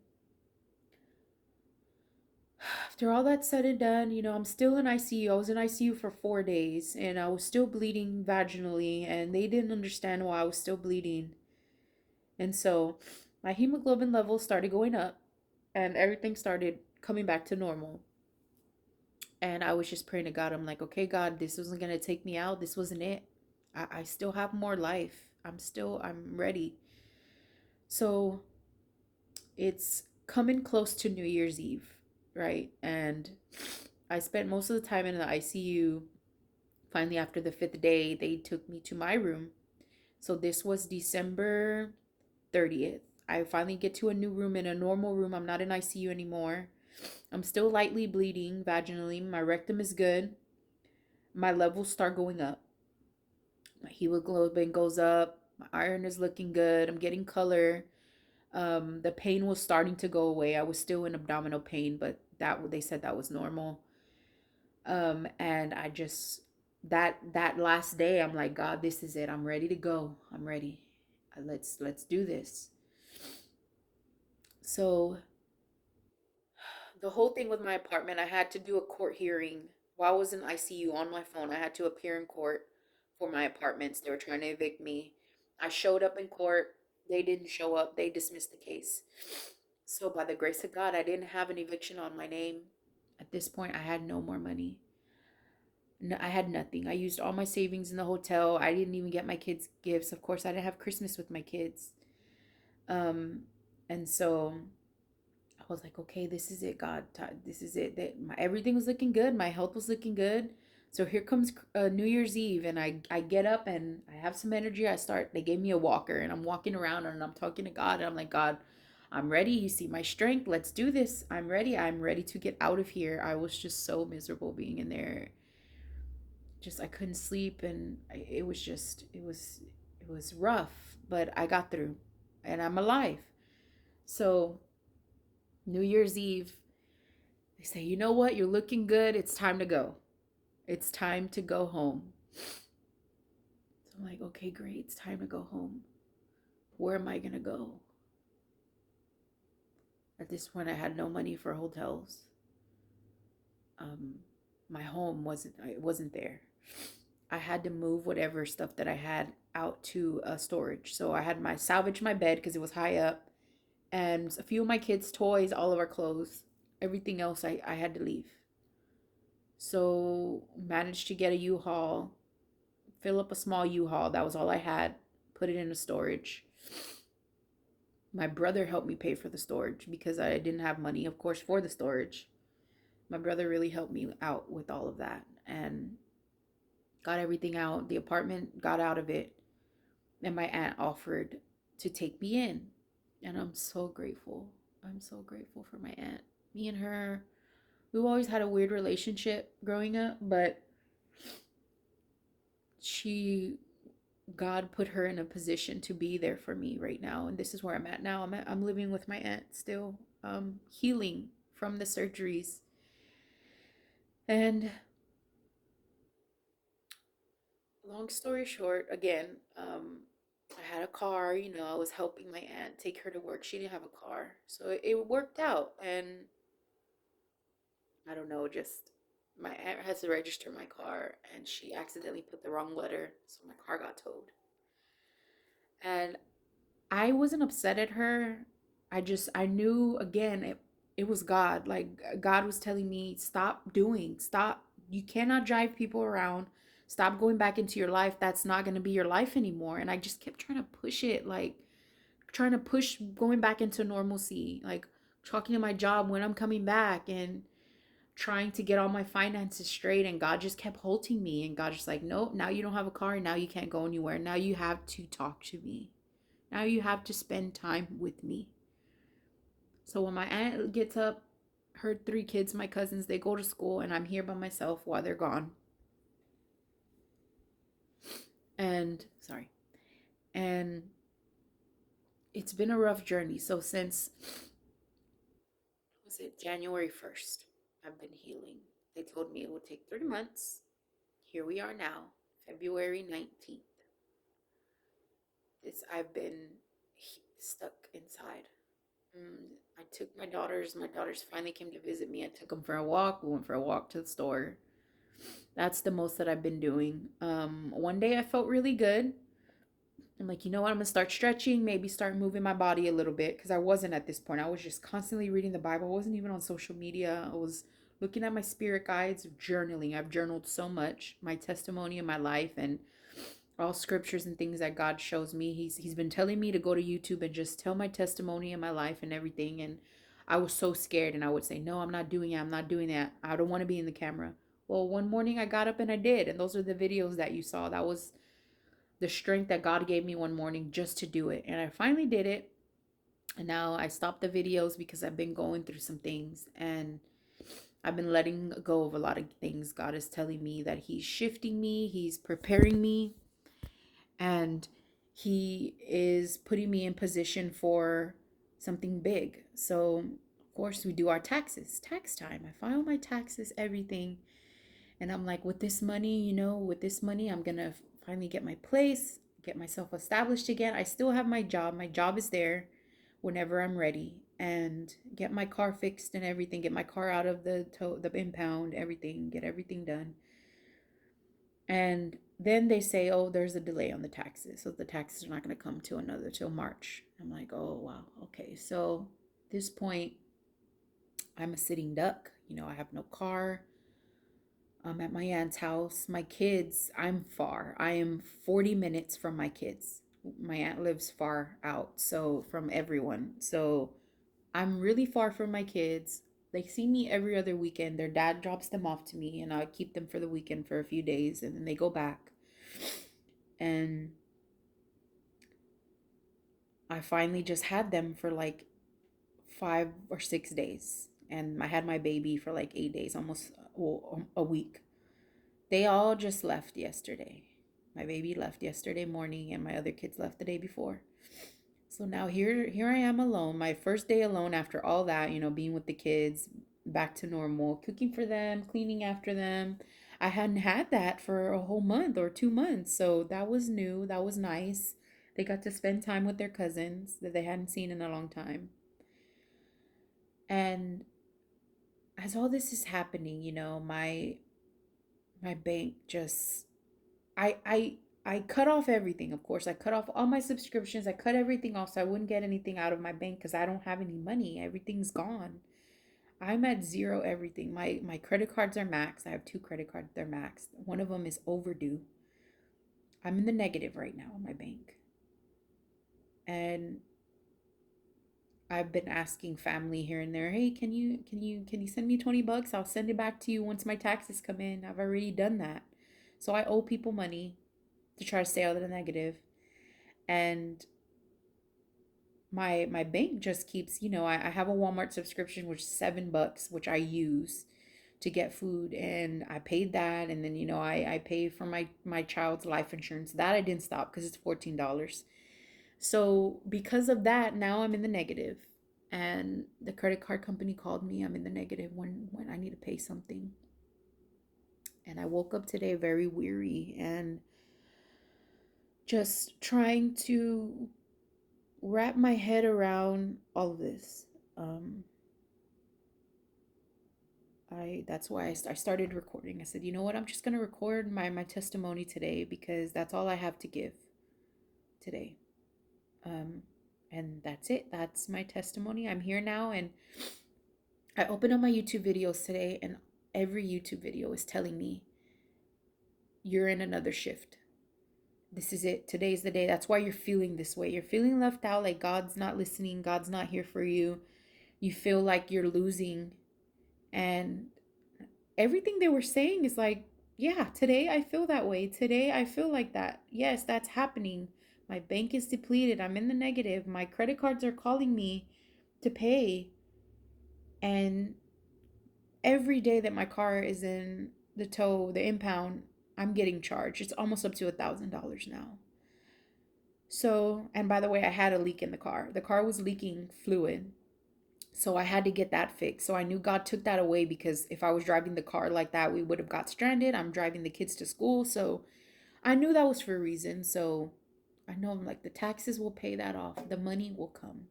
after all that said and done, I'm still in ICU. I was in ICU for 4 days, and I was still bleeding vaginally, and they didn't understand why I was still bleeding. And so my hemoglobin levels started going up, and everything started coming back to normal. And I was just praying to God. I'm like, okay, God, this wasn't going to take me out. This wasn't it. I still have more life. I'm ready. So it's coming close to New Year's Eve, right? And I spent most of the time in the ICU. Finally, after the 5th day, they took me to my room. So this was December 30th. I finally get to a new room, in a normal room. I'm not in ICU anymore. I'm still lightly bleeding vaginally. My rectum is good. My levels start going up. My hemoglobin goes up. My iron is looking good. I'm getting color. The pain was starting to go away. I was still in abdominal pain, but they said that was normal. And I just, that last day, I'm like, God, this is it. I'm ready to go. I'm ready. Let's do this. So the whole thing with my apartment, I had to do a court hearing while I was in ICU on my phone. I had to appear in court for my apartments. They were trying to evict me. I showed up in court. They didn't show up. They dismissed the case. So by the grace of God, I didn't have an eviction on my name. At this point, I had no more money. No, I had nothing. I used all my savings in the hotel. I didn't even get my kids gifts. Of course, I didn't have Christmas with my kids. Um, and so I was like, okay, this is it, God. This is it. Everything was looking good. My health was looking good. So here comes New Year's Eve, and I get up and I have some energy. They gave me a walker, and I'm walking around and I'm talking to God, and I'm like, God, I'm ready. You see my strength. Let's do this. I'm ready. I'm ready to get out of here. I was just so miserable being in there. just I couldn't sleep, and it was just it was rough, but I got through, and I'm alive. So New Year's Eve, they say, you know what, you're looking good. It's time to go. It's time to go home. So I'm like, okay, great. It's time to go home. Where am I gonna go? At this point, I had no money for hotels. Um, my home wasn't there. I had to move whatever stuff that I had out to storage. So I had my salvage my bed because it was high up, and a few of my kids' toys, all of our clothes, everything else I had to leave. So managed to get a U-Haul, fill up a small U-Haul. That was all I had. Put it in a storage. My brother helped me pay for the storage because I didn't have money, of course, for the storage. My brother really helped me out with all of that and got everything out. The apartment got out of it, and my aunt offered to take me in. And I'm so grateful. I'm so grateful for my aunt. Me and her, we've always had a weird relationship growing up, but she God put her in a position to be there for me right now, and this is where I'm at now. I'm living with my aunt still, healing from the surgeries. And long story short, again, I had a car. I was helping my aunt take her to work. She didn't have a car, so it worked out. And I don't know, just my aunt has to register my car, and she accidentally put the wrong letter, so my car got towed. And I wasn't upset at her. I knew again it was God. Like God was telling me, stop. You cannot drive people around. Stop going back into your life. That's not going to be your life anymore. And I just kept trying to push it, like trying to push going back into normalcy, like talking to my job when I'm coming back and trying to get all my finances straight. And God just kept halting me. And God just like, nope, now you don't have a car. And now you can't go anywhere. Now you have to talk to me. Now you have to spend time with me. So when my aunt gets up, her three kids, my cousins, they go to school, and I'm here by myself while they're gone. And sorry. And it's been a rough journey. So since was it January 1st, I've been healing. They told me it would take 3 months. Here we are now, February 19th. This I've been stuck inside. I took my daughters finally came to visit me. I took them for a walk. We went for a walk to the store. That's the most that I've been doing. One day I felt really good. I'm like, you know what? I'm gonna start stretching, maybe start moving my body a little bit because I wasn't at this point. I was just constantly reading the Bible. I wasn't even on social media. I was looking at my spirit guides, journaling. I've journaled so much, my testimony in my life, and all scriptures and things that God shows me. He's been telling me to go to YouTube and just tell my testimony in my life and everything. And I was so scared, and I would say, no, I'm not doing it. I'm not doing that. I don't want to be in the camera. Well, one morning I got up and I did, and those are the videos that you saw. That was the strength that God gave me one morning just to do it. And I finally did it. And now I stopped the videos because I've been going through some things, and I've been letting go of a lot of things. God is telling me that He's shifting me, He's preparing me, and He is putting me in position for something big. So, of course, we do our taxes, tax time. I file my taxes, everything. And I'm like, with this money, with this money, I'm going to finally get my place, get myself established again. I still have my job. My job is there whenever I'm ready, and get my car fixed and everything, get my car out of the impound, everything, get everything done. And then they say, oh, there's a delay on the taxes. So the taxes are not going to come till March. I'm like, oh, wow. Okay. So at this point, I'm a sitting duck. I have no car. I'm at my aunt's house. My kids, I'm far. I am 40 minutes from my kids. My aunt lives far out, so from everyone. So I'm really far from my kids. They see me every other weekend. Their dad drops them off to me, and I keep them for the weekend for a few days, and then they go back. And I finally just had them for like 5 or 6 days. And I had my baby for like 8 days, almost a week. They all just left yesterday. My baby left yesterday morning and my other kids left the day before. So now here I am alone. My first day alone after all that, being with the kids, back to normal, cooking for them, cleaning after them. I hadn't had that for a whole month or 2 months. So that was new. That was nice. They got to spend time with their cousins that they hadn't seen in a long time. And as all this is happening, my bank just I I I cut off everything, of course. I cut off all my subscriptions. I cut everything off so I wouldn't get anything out of my bank because I don't have any money. Everything's gone. I'm at zero everything. My credit cards are maxed. I have two credit cards, they're maxed. One of them is overdue. I'm in the negative right now on my bank. And I've been asking family here and there, hey, can you send me $20? I'll send it back to you once my taxes come in. I've already done that. So I owe people money to try to stay out of the negative. And my bank just keeps, I have a Walmart subscription which is $7, which I use to get food, and I paid that. And then I pay for my child's life insurance that I didn't stop because it's $14. So because of that, now I'm in the negative. And the credit card company called me. I'm in the negative when I need to pay something. And I woke up today very weary and just trying to wrap my head around all of this. Um, I That's why I started recording. I said, you know what? I'm just gonna record my testimony today because that's all I have to give today. Um, and that's it. That's my testimony. I'm here now, and I opened up my YouTube videos today, and every YouTube video is telling me you're in another shift. This is it. Today's the day. That's why you're feeling this way. You're feeling left out, like God's not listening, God's not here for you. You feel like you're losing. And everything they were saying is like, yeah, today I feel that way. Today I feel like that. Yes, that's happening. My bank is depleted. I'm in the negative. My credit cards are calling me to pay. And every day that my car is in the tow, the impound, I'm getting charged. It's almost up to $1,000 now. So, and by the way, I had a leak in the car. The car was leaking fluid. So I had to get that fixed. So I knew God took that away because if I was driving the car like that, we would have got stranded. I'm driving the kids to school. So I knew that was for a reason. So I know I'm like, the taxes will pay that off. The money will come.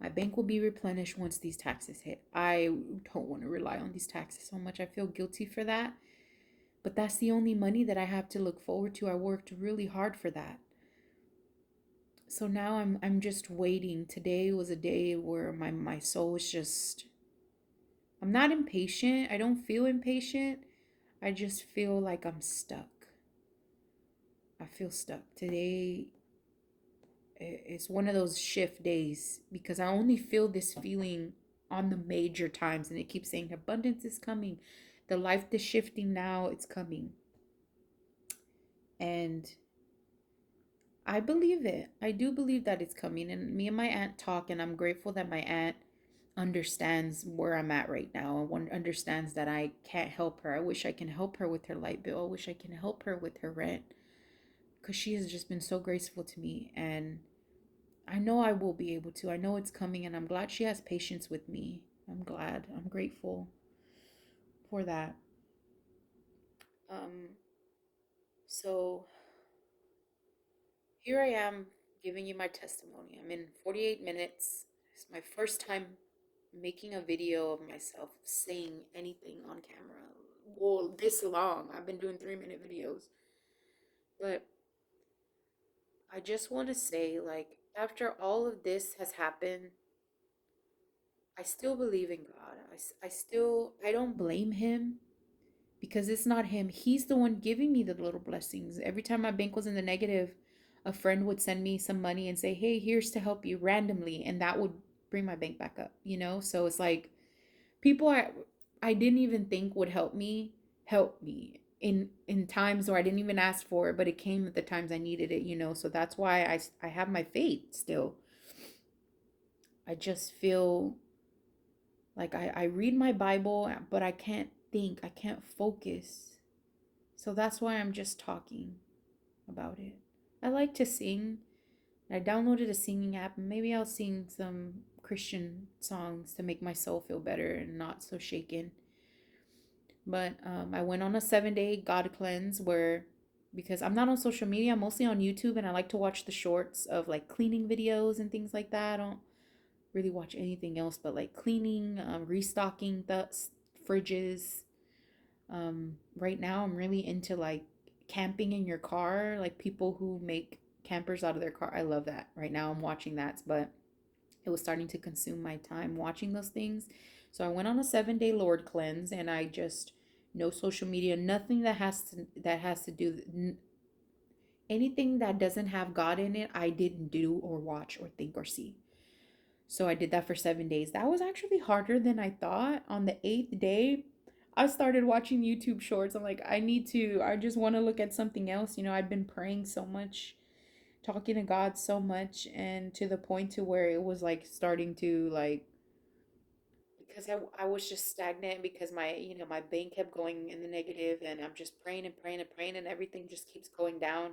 My bank will be replenished once these taxes hit. I don't want to rely on these taxes so much. I feel guilty for that. But that's the only money that I have to look forward to. I worked really hard for that. So now I'm just waiting. Today was a day where my soul was just, I'm not impatient. I don't feel impatient. I just feel like I'm stuck. I feel stuck. Today is one of those shift days because I only feel this feeling on the major times, and it keeps saying abundance is coming. The life is shifting now, it's coming. And I believe it. I do believe that it's coming. And me and my aunt talk, and I'm grateful that my aunt understands where I'm at right now. One understands that I can't help her. I wish I can help her with her light bill. I wish I can help her with her rent because she has just been so graceful to me. And I know I will be able to. I know it's coming, and I'm glad she has patience with me. I'm glad. I'm grateful for that. Um, so here I am giving you my testimony. I'm in 48 minutes. It's my first time making a video of myself saying anything on camera. Well, this long. I've been doing 3-minute videos. But I just want to say, like, after all of this has happened, I still believe in God. I don't blame him because it's not him. He's the one giving me the little blessings. Every time my bank was in the negative, a friend would send me some money and say, hey, here's to help you randomly. And that would bring my bank back up, you know? So it's like people I didn't even think would help me in times where I didn't even ask for it, but it came at the times I needed it, you know? So that's why I have my faith still. I just feel like I read my Bible, but I can't think, I can't focus. So that's why I'm just talking about it. I like to sing. I downloaded a singing app, and maybe I'll sing some Christian songs to make my soul feel better and not so shaken. But I went on a 7 day God cleanse where, because I'm not on social media, I'm mostly on YouTube, and I like to watch the shorts of like cleaning videos and things like that. I don't really watch anything else but like cleaning, restocking the fridges. Right now, I'm really into like camping in your car, like people who make campers out of their car. I love that. Right now, I'm watching that, but it was starting to consume my time watching those things. So I went on a 7 day Lord cleanse, and I just no social media, nothing that has to do anything that doesn't have God in it. I didn't do or watch or think or see. So I did that for 7 days. That was actually harder than I thought. On the eighth day, I started watching YouTube shorts. I'm like, I just want to look at something else. I'd been praying so much, talking to God so much, and to the point to where it was like starting to like, because I was just stagnant because my bank kept going in the negative, and I'm just praying and praying and praying, and everything just keeps going down.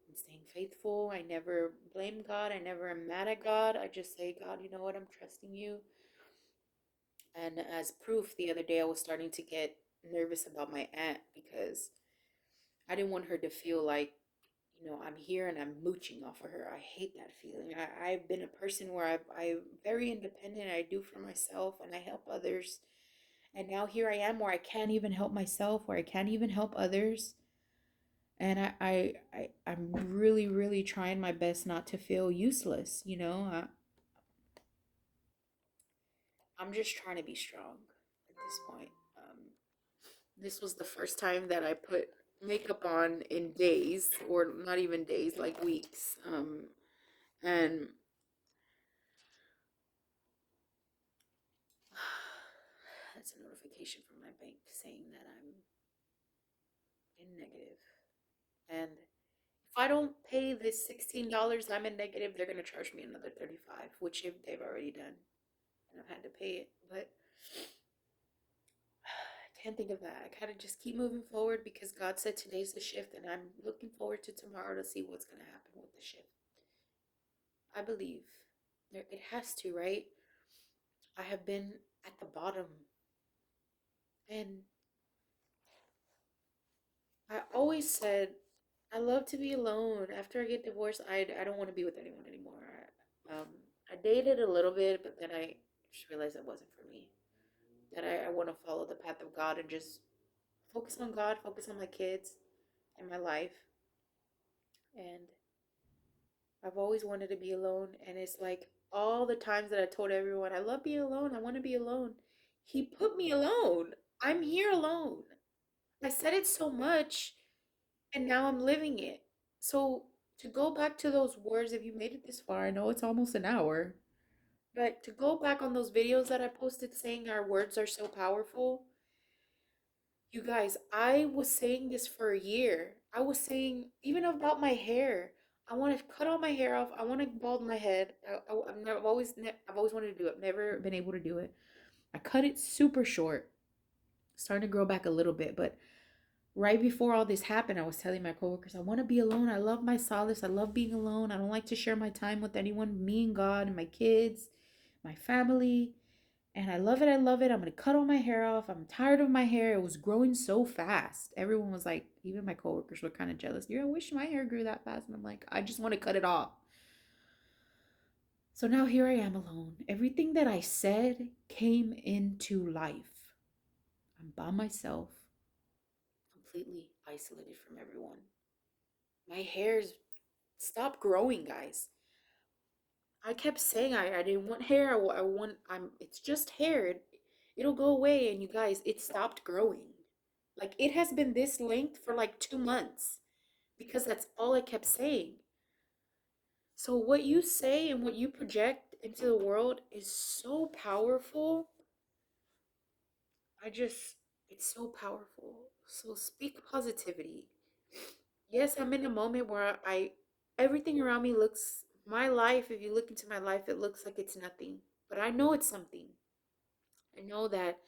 I'm staying faithful. I never blame God. I never am mad at God. I just say, God, you know what? I'm trusting you. And as proof, the other day I was starting to get nervous about my aunt because I didn't want her to feel like, I'm here and I'm mooching off of her. I hate that feeling. I've been a person where I'm very independent. I do for myself and I help others. And now here I am where I can't even help myself, where I can't even help others. And I'm really, really trying my best not to feel useless. I'm just trying to be strong at this point. This was the first time that I put makeup on in days, or not even days, like weeks. And that's a notification from my bank saying that I'm in negative. And if I don't pay this $16 I'm in negative, they're gonna charge me another 35, which they've already done, and I've had to pay it. But I can't think of that. I kind of just keep moving forward because God said today's the shift, and I'm looking forward to tomorrow to see what's gonna happen with the shift. I believe it has to, right? I have been at the bottom, and I always said I love to be alone. After I get divorced, I don't want to be with anyone anymore. I dated a little bit, but then I just realized that wasn't for me. That I want to follow the path of God and just focus on God, focus on my kids and my life. And I've always wanted to be alone. And it's like all the times that I told everyone, I love being alone, I want to be alone. He put me alone. I'm here alone. I said it so much, and now I'm living it. So to go back to those words, if you made it this far, I know it's almost an hour, but to go back on those videos that I posted saying our words are so powerful, you guys, I was saying this for a year. I was saying even about my hair. I want to cut all my hair off. I want to bald my head. I've always wanted to do it. I've never been able to do it. I cut it super short, starting to grow back a little bit, but right before all this happened, I was telling my coworkers, I want to be alone. I love my solace. I love being alone. I don't like to share my time with anyone, me and God and my kids, my family. And I love it. I love it. I'm going to cut all my hair off. I'm tired of my hair. It was growing so fast. Everyone was like, even my coworkers were kind of jealous. Yeah, I wish my hair grew that fast. And I'm like, I just want to cut it off. So now here I am alone. Everything that I said came into life. I'm by myself, completely isolated from everyone. My hair's stopped growing, guys. I kept saying I didn't want hair. It's just hair. It'll go away. And you guys, it stopped growing. Like it has been this length for like 2 months because that's all I kept saying. So what you say and what you project into the world is so powerful. I just, it's so powerful. So speak positivity. Yes, I'm in a moment where everything around me looks, my life, if you look into my life, it looks like it's nothing. But I know it's something. I know that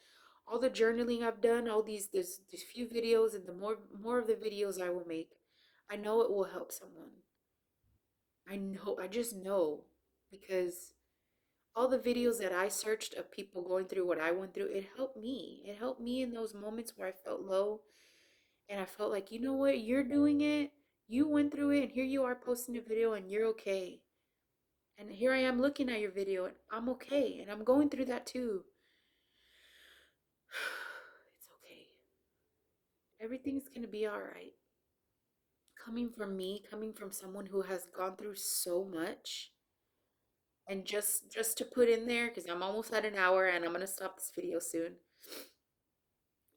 All the journaling I've done, all these few videos, and the more of the videos I will make, I know it will help someone. I know, I just know, because all the videos that I searched of people going through what I went through, it helped me. It helped me in those moments where I felt low, and I felt like, you know what, you're doing it. You went through it, and here you are posting a video, and you're okay. And here I am looking at your video, and I'm okay, and I'm going through that too. It's okay. Everything's gonna be all right. Coming from me, coming from someone who has gone through so much, and just to put in there, because I'm almost at an hour and I'm gonna stop this video soon.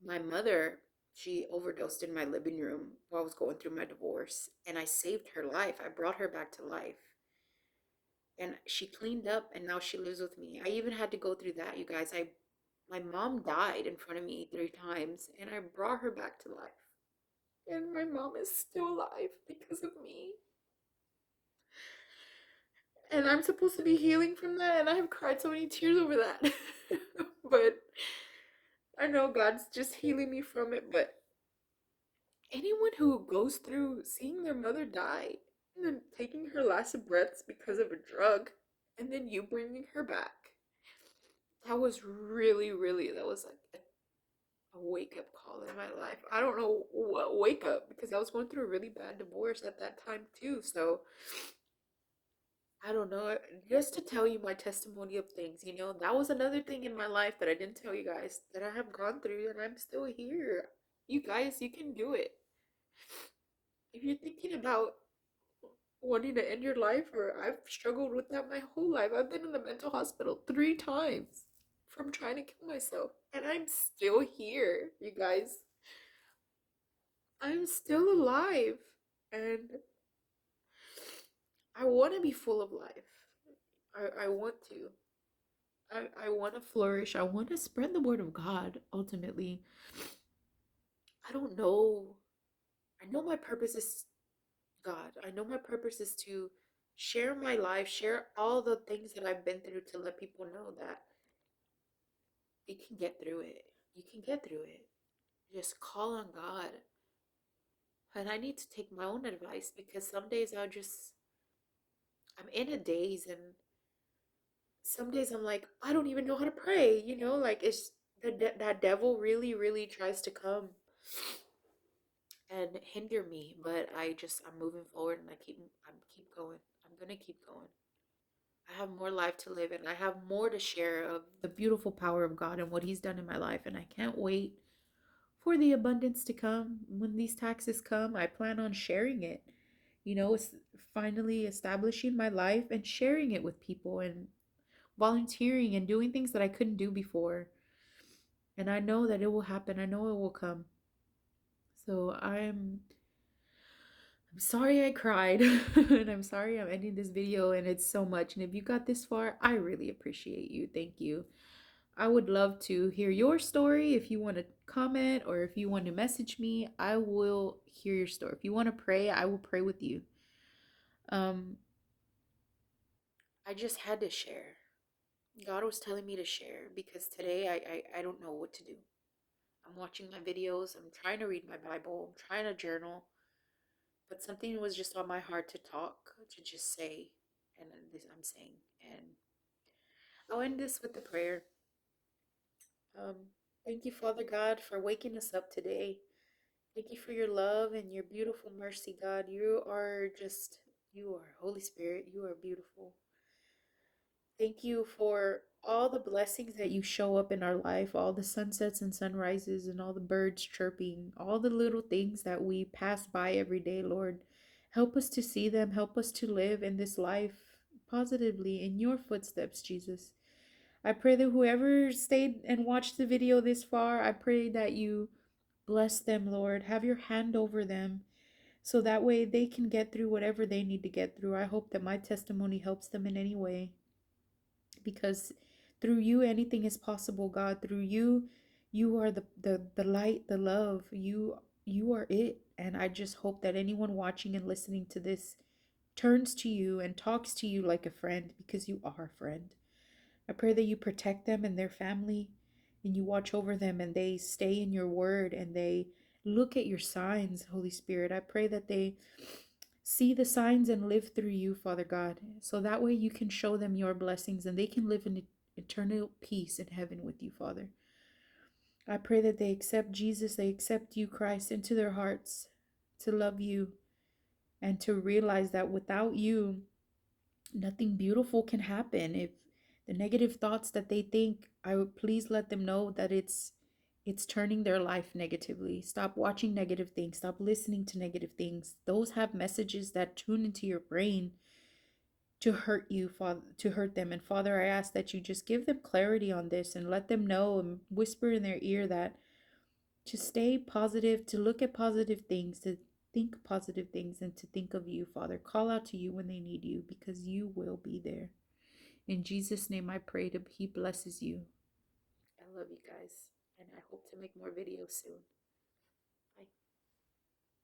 My mother, she overdosed in my living room while I was going through my divorce, and I saved her life. I brought her back to life, and she cleaned up, and now she lives with me. I even had to go through that, you guys. My mom died in front of me 3 times, and I brought her back to life. And my mom is still alive because of me. And I'm supposed to be healing from that, and I have cried so many tears over that. But I know God's just healing me from it. But anyone who goes through seeing their mother die and then taking her last breaths because of a drug, and then you bringing her back, that was really, really, that was like a wake up call in my life. I don't know what wake up, because I was going through a really bad divorce at that time too. So I don't know. Just to tell you my testimony of things, that was another thing in my life that I didn't tell you guys, that I have gone through, and I'm still here. You guys, you can do it. If you're thinking about wanting to end your life, or I've struggled with that my whole life. I've been in the mental hospital 3 times from trying to kill myself, and I'm still here, you guys. I'm still alive, and I want to be full of life. I want to. I want to flourish. I want to spread the word of God ultimately. I don't know. I know my purpose is God. I know my purpose is to share my life, share all the things that I've been through, to let people know that you can get through it. You can get through it. Just call on God. And I need to take my own advice, because some days I'm in a daze, and some days I'm like, I don't even know how to pray, like it's that devil really, really tries to come and hinder me, but I'm moving forward, and I keep going. I'm gonna keep going. I have more life to live, and I have more to share of the beautiful power of God and what He's done in my life, and I can't wait for the abundance to come. When these taxes come, I plan on sharing it. It's finally establishing my life and sharing it with people, and volunteering and doing things that I couldn't do before. And I know that it will happen. I know it will come. So I'm sorry I cried, and I'm sorry I'm ending this video, and it's so much. And if you got this far, I really appreciate you. Thank you. I would love to hear your story. If you want to comment, or if you want to message me, I will hear your story. If you want to pray, I will pray with you. Um, I just had to share. God was telling me to share, because today I don't know what to do. I'm watching my videos. I'm trying to read my Bible. I'm trying to journal. But something was just on my heart to talk, to just say. And this I'm saying. And I'll end this with the prayer. Um, Thank you, Father God, for waking us up today. Thank you for your love and your beautiful mercy, God. You are Holy Spirit. You are beautiful. Thank you for all the blessings that you show up in our life, all the sunsets and sunrises, and all the birds chirping, all the little things that we pass by every day, Lord. Help us to see them. Help us to live in this life positively in your footsteps, Jesus. I pray that whoever stayed and watched the video this far, I pray that you bless them, Lord. Have your hand over them, so that way they can get through whatever they need to get through. I hope that my testimony helps them in any way, because through you anything is possible, God. Through you, you are the light, the love. You are it. And I just hope that anyone watching and listening to this turns to you and talks to you like a friend, because you are a friend. I pray that you protect them and their family. and you watch over them and they stay in your word and they look at your signs, Holy Spirit. I pray that they see the signs and live through you, Father God, so that way you can show them your blessings and they can live in eternal peace in heaven with you, Father. I pray that they accept Jesus, they accept you, Christ, into their hearts to love you and to realize that without you, nothing beautiful can happen. If the negative thoughts that they think, I would please let them know that it's turning their life negatively. Stop watching negative things, stop listening to negative things. Those have messages that tune into your brain to hurt you, Father, to hurt them. And Father, I ask that you just give them clarity on this and let them know and whisper in their ear that to stay positive, to look at positive things, to think positive things, and to think of you, Father. Call out to you when they need you because you will be there. In Jesus' name, I pray that He blesses you. I love you guys, and I hope to make more videos soon.